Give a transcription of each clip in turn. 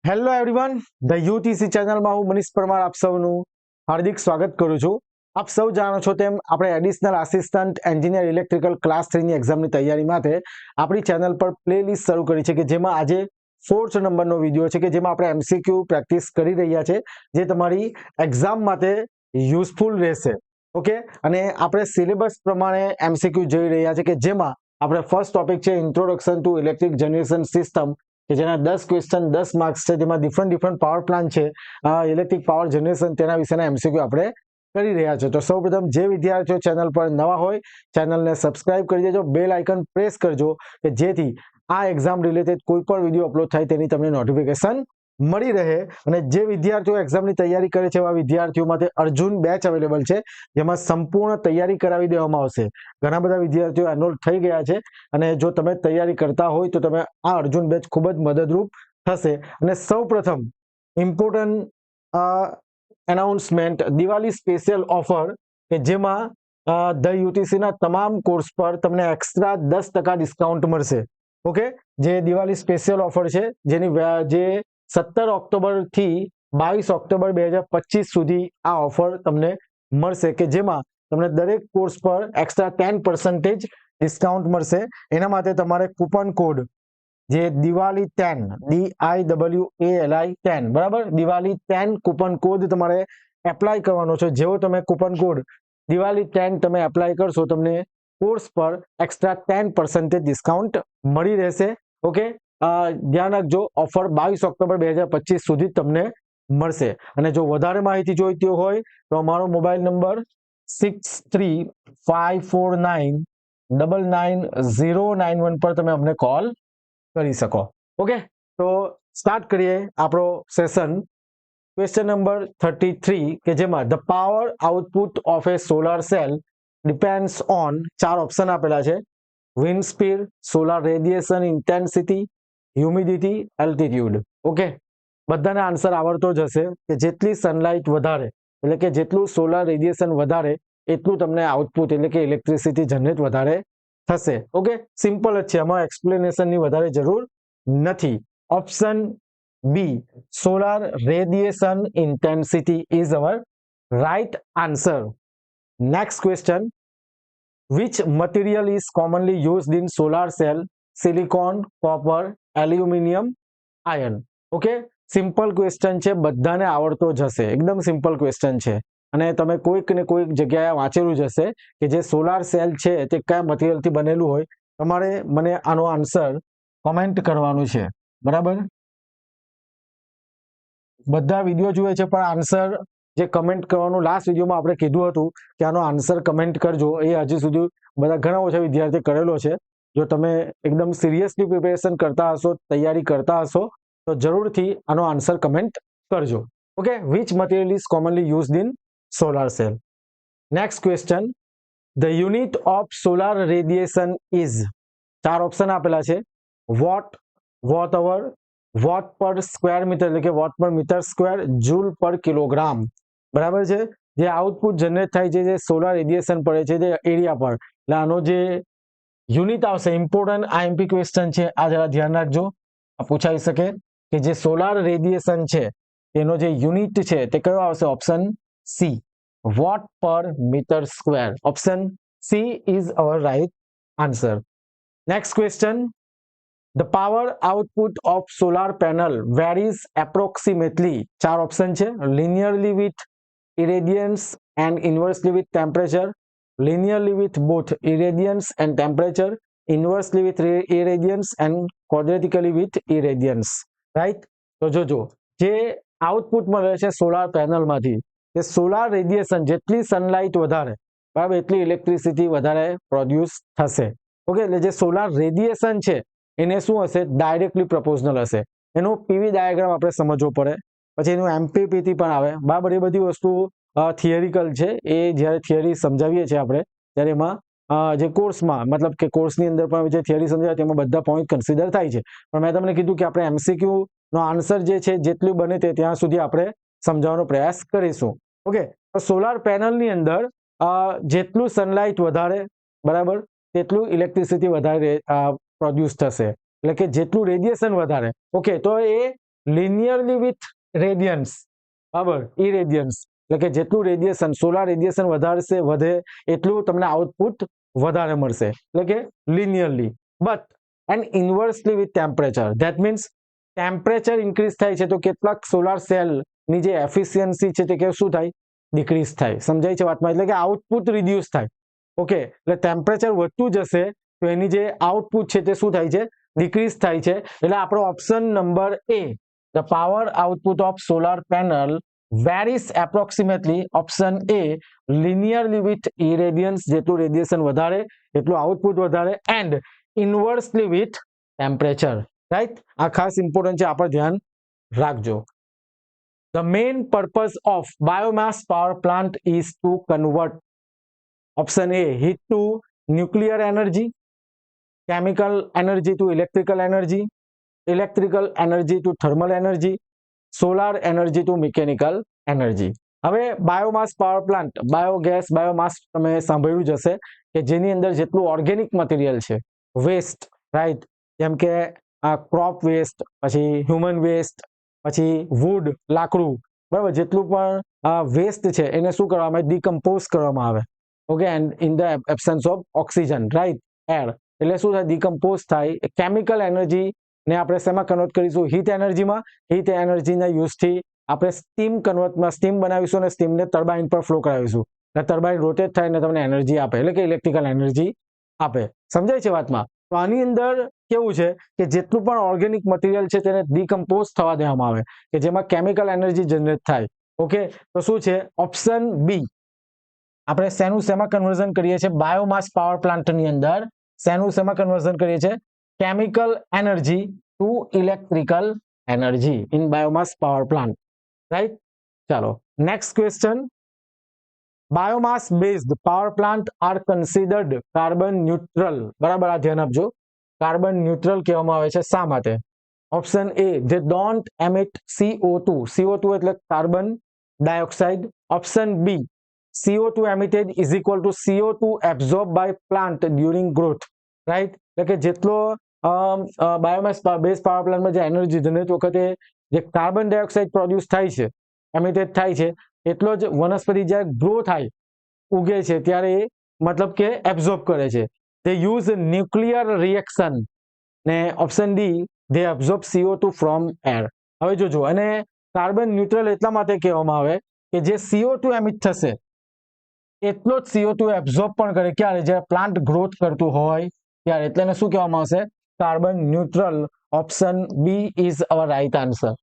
Hello everyone, the UTC ચેનલમાં હું મનીષ પરમાર આપ સૌનું હાર્દિક સ્વાગત કરું છું. આપ સૌ જાણો છો તેમ આપણે additional assistant engineer electrical class 3 ની એક્ઝામની તૈયારી માટે આપણી ચેનલ પર પ્લેલિસ્ટ શરૂ કરી છે કે જેમાં આજે 4th નંબરનો વિડીયો છે કે જેમાં આપણે એમસીક્યુ પ્રેક્ટિસ કરી રહ્યા છે જે તમારી એક્ઝામ માટે યુઝફુલ રહેશે. ઓકે, અને આપણે સિલેબસ પ્રમાણે એમસીક્યુ જોઈ રહ્યા છે કે જેમાં આપણે ફર્સ્ટ ટોપિક છે introduction to electric generation system કે જેના 10 ક્વેશ્ચન 10 માર્ક્સ છે, જેમાં ડિફરન્ટ પાવર પ્લાન્ટ છે, ઇલેક્ટ્રિક પાવર જનરેશન તેના વિશેના એમસીક્યુ આપણે કરી રહ્યા છે. તો સૌપ્રથમ જે વિદ્યાર્થીઓ ચેનલ પર નવા હોય ચેનલને સબસ્ક્રાઇબ કરી દેજો, બેલ આઇકન પ્રેસ કરજો કે જેથી આ એક્ઝામ રિલેટેડ કોઈ પણ વિડીયો અપલોડ થાય તેની તમને નોટિફિકેશન મળી રહે. અને જે વિદ્યાર્થીઓ એક્ઝામની તૈયારી કરે છે એવા વિદ્યાર્થીઓ માટે અર્જુન બેચ અવેલેબલ છે જેમાં સંપૂર્ણ તૈયારી કરાવી દેવામાં આવશે. ઘણા બધા વિદ્યાર્થીઓ એનરોલ થઈ ગયા છે અને જો તમે તૈયારી કરતા હોય તો તમે આ અર્જુન બેચ ખૂબ જ મદદરૂપ થશે. અને સૌપ્રથમ important announcement, Diwali special offer કે જેમાં ધ યુટીસી ના તમામ કોર્સ પર તમને એક્સ્ટ્રા 10% ડિસ્કાઉન્ટ મળશે. ઓકે, જે દિવાળી સ્પેશિયલ ઓફર છે જેની જે 17 ઓક્ટોબર થી 22 ઓક્ટોબર 2025 સુધી આ ઓફર તમને મળશે કે જેમાં તમને દરેક કોર્સ પર એક્સ્ટ્રા 10% ડિસ્કાઉન્ટ મળશે. એના માટે તમારે કૂપન કોડ જે દિવાળી 10 DIWALI 10 બરાબર, દિવાળી 10 કૂપન કોડ તમારે એપ્લાય કરવાનો છે. જેવો તમે કૂપન કોડ દિવાળી 10 તમે એપ્લાય કરશો તમને કોર્સ પર એક્સ્ટ્રા 10% ડિસ્કાઉન્ટ મળી રહેશે. ઓકે, ધ્યાન રાખજો, ઓફર 22 ઓક્ટોબર 2025 સુધી તમને મળશે. અને જો વધારે માહિતી જોઈતી હોય તો અમારો મોબાઈલ નંબર 6354999091 પર તમે અમને કોલ કરી શકો. ઓકે, તો સ્ટાર્ટ કરીએ આપણો સેશન. ક્વેશ્ચન નંબર 33 કે જેમાં the power output of A solar cell depends on 4 option આપેલા છે: wind speed, solar radiation intensity, humidity, altitude. Okay, બધાને આન્સર આવડતો જ હશે કે જેટલી સનલાઇટ વધારે એટલે કે જેટલું સોલાર રેડિયેશન વધારે એટલું તમને આઉટપુટ એટલે કે ઇલેક્ટ્રિસિટી જનરેટ વધારે થશે. ઓકે, સિમ્પલ જ છે, આમાં એક્સપ્લેનેશનની વધારે જરૂર નથી. Option B, solar radiation intensity is our right answer. Next question, which material is commonly used in solar cell? Silicon, copper, aluminium, iron. Okay, simple question છે, બધાને આવડતો જ હશે, એકદમ સિમ્પલ ક્વેશ્ચન છે. અને તમે કોઈક ને કોઈક જગ્યાએ વાંચેલું જ હશે કે જે સોલાર સેલ છે તે કયા મટીરિયલથી બનેલું હોય. તમારે મને આનો આન્સર કોમેન્ટ કરવાનું છે, બરાબર? બધા વિડીયો જુએ છે પણ આન્સર જે કમેન્ટ કરવાનું લાસ્ટ વિડીયોમાં આપણે કીધું હતું કે આનો આન્સર કમેન્ટ કરજો, એ હજી સુધી બધા ઘણા ઓછા વિદ્યાર્થી કરેલો છે. જો તમે એકદમ સિરિયસલી પ્રિપેરેશન કરતા હશો, તૈયારી કરતા હશો તો જરૂરથી આનો આન્સર કમેન્ટ કરજો. Okay, which material is commonly used in solar cell? Next question, the unit of solar radiation is, 4 option આપેલા છે: વોટ, વોટ અવર, વોટ પર સ્ક્વેર મીટર એટલે કે vote per metre square, joule પર kilogram. બરાબર છે, જે આઉટપુટ જનરેટ થાય છે જે સોલાર રેડિયેશન પડે છે જે એરિયા પર, એટલે આનો જે યુનિટ આવશે, ઇમ્પોર્ટન્ટ આઈએમપી ક્વેશ્ચન છે, આ જરા ધ્યાન રાખજો, આ પૂછાઈ શકે કે જે સોલાર રેડિયેશન છે એનો જે યુનિટ છે તે કયો આવશે? Option C, watt per metre square. Option C is our right answer. Next question, the power output of solar panel varies approximately, 4 option છે: linearly with irradiance and inversely with temperature, linearly with both irradiance and temperature, inversely with irradiance and quadratically with irradiance. Right? તો જોજો, જે output મળે છે solar પેનલમાંથી તે solar radiation, જેટલી sunlight વધારે બરાબર એટલી ઇલેક્ટ્રિસિટી વધારે પ્રોડ્યુસ થશે. ઓકે, એટલે જે સોલાર રેડિયેશન છે એને શું હશે? ડાયરેક્ટલી પ્રપોઝનલ હશે. એનો પીવી ડાયાગ્રામ આપણે સમજવો પડે, પછી એનું એમપીપીટી પણ આવે, બરાબર. એ બધી વસ્તુ થિયરિકલ છે, એ જ્યારે થિયરી સમજાવીએ છીએ આપણે ત્યારે એમાં જે કોર્સમાં મતલબ કે કોર્સની અંદર પણ જે થિયરી સમજાવે તેમાં બધા પોઈન્ટ કન્સિડર થાય છે. પણ મેં તમને કીધું કે આપણે એમસીક્યુ નો આન્સર જે છે જેટલું બને તે ત્યાં સુધી આપણે સમજાવવાનો પ્રયાસ કરીશું. ઓકે, તો સોલાર પેનલની અંદર જેટલું સનલાઇટ વધારે બરાબર તેટલું ઇલેક્ટ્રિસિટી વધારે પ્રોડ્યુસ થશે, એટલે કે જેટલું રેડિયેશન વધારે. ઓકે, તો એ લિનિયરલી વિથ રેડિયન્સ, બરાબર, ઇરેડિયન્સ, એટલે કે જેટલું રેડિયેશન સોલાર રેડિયેશન વધે એટલું તમને આઉટપુટ વધારે મળશે, એટલે કે linearly. But and inversely with temperature, that means temperature increase થાય છે તો કેટલાક સોલાર સેલની જે એફિશિયન્સી છે તે શું થાય, ડિક્રીઝ થાય. સમજાય છે વાતમાં? એટલે કે આઉટપુટ રિડ્યુસ થાય. ઓકે, એટલે ટેમ્પરેચર વધતું જશે તો એની જે આઉટપુટ છે તે શું થાય છે, ડિક્રીઝ થાય છે. એટલે આપણો option number A, the power output of solar panel varies approximately, option A linearly with irradiance, જેટલું રેડિયેશન વધારે એટલું આઉટપુટ વધારે, and inversely with temperature. Right, આ ખાસ ઇમ્પોર્ટન્ટ છે, આપણે ધ્યાન રાખજો. The main purpose of biomass power plant is to convert, option A, heat to nuclear energy, chemical energy to electrical energy to thermal energy, solar energy to mechanical energy. હવે biomass power plant, biogas, biomass તમે સાંભળ્યું જ હશે કે જેની અંદર જેટલું organic material છે, વેસ્ટ, રાઈટ, જેમ કે ક્રોપ વેસ્ટ, પછી હ્યુમન વેસ્ટ, પછી વુડ, લાકડું, બરાબર, જેટલું પણ વેસ્ટ છે એને શું કરવામાં આવે, ડિકમ્પોઝ કરવામાં આવે. Okay, and in the absence of oxygen, right, air, એટલે શું થાય, ડિકમ્પોઝ થાય. કેમિકલ એનર્જી ને આપણે શેમાં કન્વર્ટ કરીશું, હીટ એનર્જીમાં. હીટ એનર્જીના યુઝથી આપણે સ્ટીમ બનાવીશું અને સ્ટીમને ટર્બાઇન પર ફ્લો કરાવીશું, એટલે ટર્બાઇન રોટેટ થાય અને તમને એનર્જી આપે, એટલે કે ઇલેક્ટ્રિકલ એનર્જી આપે. સમજાય છે વાતમાં? તો આની અંદર કેવું છે કે જેટલું પણ ઓર્ગેનિક મટીરિયલ છે તેને ડિકમ્પોઝ થવા દેવામાં આવે કે જેમાં કેમિકલ એનર્જી જનરેટ થાય. ઓકે, તો શું છે ઓપ્શન બી, આપણે શેમાં કન્વર્ઝન કરીએ છીએ, બાયોમાસ પાવર પ્લાન્ટની અંદર શેમાં કન્વર્ઝન કરીએ છીએ, chemical energy to electrical energy in biomass power plant. Right, ચાલો next question. Biomass based power plant are considered carbon neutral, બરાબર, આ ધ્યાન આપજો. કાર્બન ન્યુટ્રલ કહેવામાં આવે છે, શા માટે? Option A, they don't emit CO2, CO2 એટલે carbon dioxide. Option B, CO2 emitted is equal to CO2 absorbed by plant during growth, right, એટલે કે જેટલો બાયોમાસ બેઝ પાવર પ્લાન્ટમાં જે એનર્જી જનરેટ વખતે જે કાર્બન ડાયોક્સાઇડ પ્રોડ્યુસ થાય છે, એમિટેડ થાય છે, એટલો જ વનસ્પતિ જ્યારે ગ્રો થાય, ઉગે છે ત્યારે એ મતલબ કે એબ્ઝોર્બ કરે છે. they use nuclear reaction ને option D, they absorb CO2 from air. હવે જોજો, અને કાર્બન ન્યુટ્રલ એટલા માટે કહેવામાં આવે કે જે CO2 એમિટ થશે એટલો જ CO2 એબ્ઝોર્બ પણ કરે, ક્યારે, જ્યારે પ્લાન્ટ ગ્રોથ કરતું હોય ત્યારે, એટલે એને શું કહેવામાં આવશે, carbon neutral. Option B is our right answer.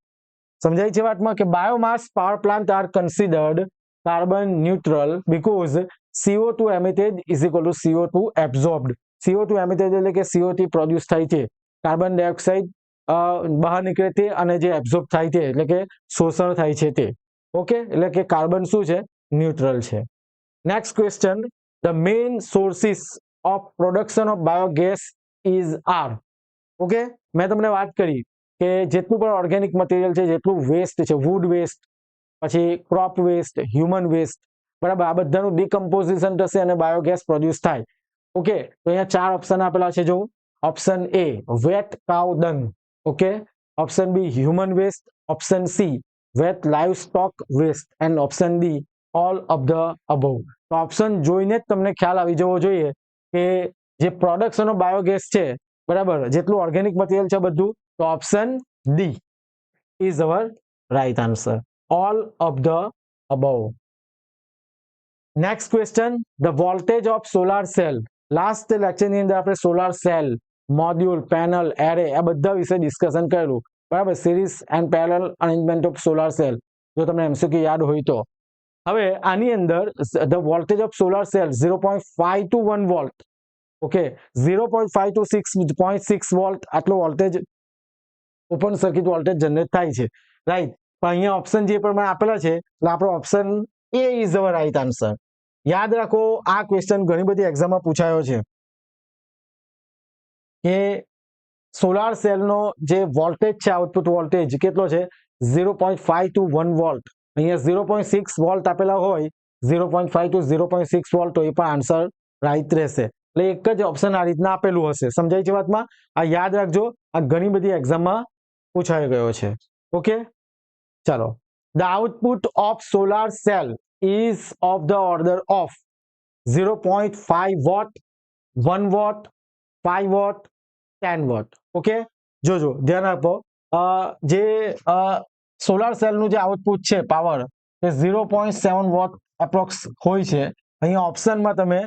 સમજાય છે વાતમાં કે biomass power plant are considered carbon neutral because CO2 emitted is equal to CO2 absorbed. CO2 emitted એટલે કે CO2 પ્રોડ્યુસ થાય છે, કાર્બન ડાયોક્સાઇડ બહાર નીકળે તે, અને જે એબ્ઝોર્બ થાય છે એટલે કે શોષણ થાય છે તે. ઓકે, એટલે કે કાર્બન શું છે, ન્યુટ્રલ છે. Next question. The main sources of production of biogas is are. Okay, મેં તમને વાત કરી કે જેટલું પણ ઓર્ગેનિક મટીરિયલ છે, જેટલું વેસ્ટ છે, વુડ વેસ્ટ, પછી ક્રોપ વેસ્ટ, હ્યુમન વેસ્ટ, બરાબર, આ બધાનું ડિકમ્પોઝિશન થશે અને બાયોગેસ પ્રોડ્યુસ થાય. ઓકે, તો અહીંયા 4 ઓપ્શન આપેલા છે. જો option A, wet cow dung. Okay, option B, human waste. Option C, wet livestock waste, and option D, all of the above. તો ઓપ્શન જોઈને જ તમને ખ્યાલ આવી જવો જોઈએ કે જે પ્રોડક્શન ઓફ બાયોગેસ છે, બરાબર, જેટલું ઓર્ગેનિક મટીરિયલ છે બધું, તો option D is our right answer, all of the above. Next question. The voltage of solar cell. Last લેક્ચરની અંદર આપણે solar cell, module, panel, array આ બધા વિશે ડિસ્કશન કરેલું, બરાબર, series and parallel arrangement of solar cell, જો તમને MCQ યાદ હોય તો. હવે આની અંદર the voltage of solar cell 0.5 to 1 volt. Okay, 0.5 to 6.6 volt આટલો voltage, open circuit voltage generate થાય છે, રાઈટ. પણ અહીંયા ઓપ્શન જે પ્રમાણે આપેલા છે એટલે આપણો option A is our right answer. યાદ રાખો, આ ક્વેશ્ચન ઘણી બધી એક્ઝામમાં પૂછાયો છે કે સોલાર સેલનો જે વોલ્ટેજ છે, આઉટપુટ વોલ્ટેજ કેટલો છે, 0.5 to 1 વોલ્ટ. અહીંયા 0.6 વોલ્ટ આપેલા હોય, 0.5 to 0.6 વોલ્ટ, તો એ પણ આન્સર રાઈટ રહેશે. એટલે એક જ ઓપ્શન આ રીતના આપેલું હશે. સમજાય છે વાતમાં? આ યાદ રાખજો, આ ઘણી બધી એક્ઝામમાં પૂછાઈ ગયો છે. ઓકે, ચાલો. The output of solar cell is of the order of 0.5 watt, 1 watt, 5 watt, 10 watt. Okay, જોજો, ધ્યાન આપો. જે સોલાર સેલનું જે આઉટપુટ છે પાવર એ 0.7 વોટ એપ્રોક્સ હોય છે. અહીંયા ઓપ્શનમાં તમે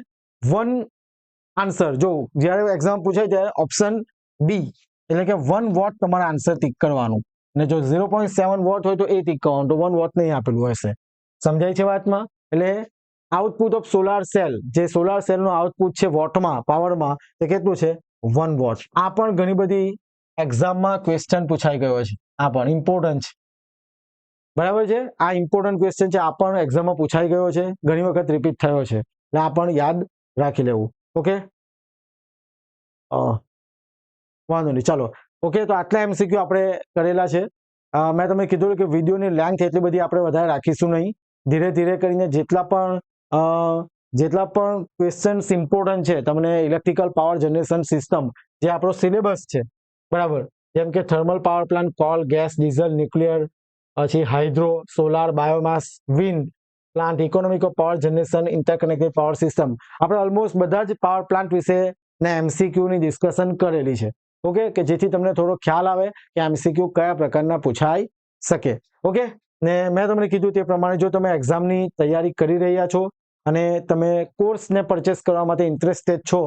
વન આન્સર જો જ્યારે એક્ઝામ પૂછાય ત્યારે ઓપ્શન બી એટલે કે 1 વોટ તમારે આન્સર ટીક કરવાનું, અને જો 0.7 વોટ હોય તો એ ટીક કરવાનું, તો 1 વોટ નહીં આપેલું હશે. સમજાય છે વાતમાં? એટલે આઉટપુટ ઓફ સોલાર સેલ, જે સોલાર સેલનું આઉટપુટ છે વોટમાં, પાવરમાં, તે કેટલું છે? 1 વોટ. આ પણ ઘણી બધી એક્ઝામમાં ક્વેશ્ચન પૂછાઈ ગયો છે. આ પણ ઇમ્પોર્ટન્ટ છે, બરાબર છે. આ ઇમ્પોર્ટન્ટ ક્વેશ્ચન છે, આ પણ એક્ઝામમાં પૂછાઈ ગયો છે, ઘણી વખત રિપીટ થયો છે, એટલે આ પણ યાદ રાખી લેવું. ઓકે, વાંધો નહીં, ચાલો. ઓકે, તો આટલા એમસીક્યુ આપણે કરેલા છે. મેં તમને કીધું કે વિડીયોની લેન્થ એટલી બધી આપણે વધારે રાખીશું નહીં. ધીરે ધીરે કરીને જેટલા પણ ક્વેશ્ચન્સ ઇમ્પોર્ટન્ટ છે તમને ઇલેક્ટ્રિકલ પાવર જનરેશન સિસ્ટમ જે આપણો સિલેબસ છે, બરાબર, જેમ કે thermal power plant, coal, gas, diesel, nuclear, પછી hydro, solar, biomass, wind plant, economic of power generation, interconnected power system, આપણે ઓલમોસ્ટ બધા જ પાવર પ્લાન્ટ વિશે ને એમસીક્યુની ડિસ્કશન કરેલી છે. ઓકે, કે જેથી તમને થોડો ખ્યાલ આવે કે એમસીક્યુ કયા પ્રકારના પૂછાઈ શકે. ઓકે, ને મેં તમને કીધું તે પ્રમાણે જો તમે એક્ઝામની તૈયારી કરી રહ્યા છો અને તમે કોર્સને પરચેસ કરવા માટે ઇન્ટરેસ્ટેડ છો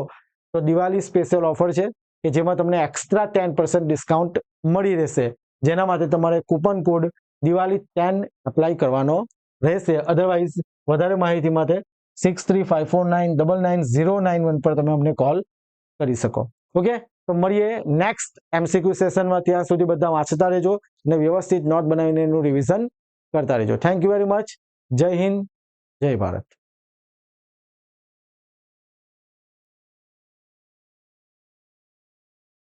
તો દિવાળી સ્પેશિયલ ઓફર છે કે જેમાં તમને એક્સ્ટ્રા 10% ડિસ્કાઉન્ટ મળી રહેશે, જેના માટે તમારે કૂપન કોડ દિવાળી 10 એપ્લાય કરવાનો રહેશે. અધરવાઇઝ વધારે માહિતી માટે 6354999091 પર તમે અમને કોલ કરી શકો. ઓકે, તો મળીએ નેક્સ્ટ એમસીક્યુ સેશનમાં. ત્યાં સુધી બધા વાંચતા રહેજો અને વ્યવસ્થિત નોટ બનાવીને એનું રિવિઝન કરતા રહેજો. Thank you very much. જય હિન્દ, જય ભારત.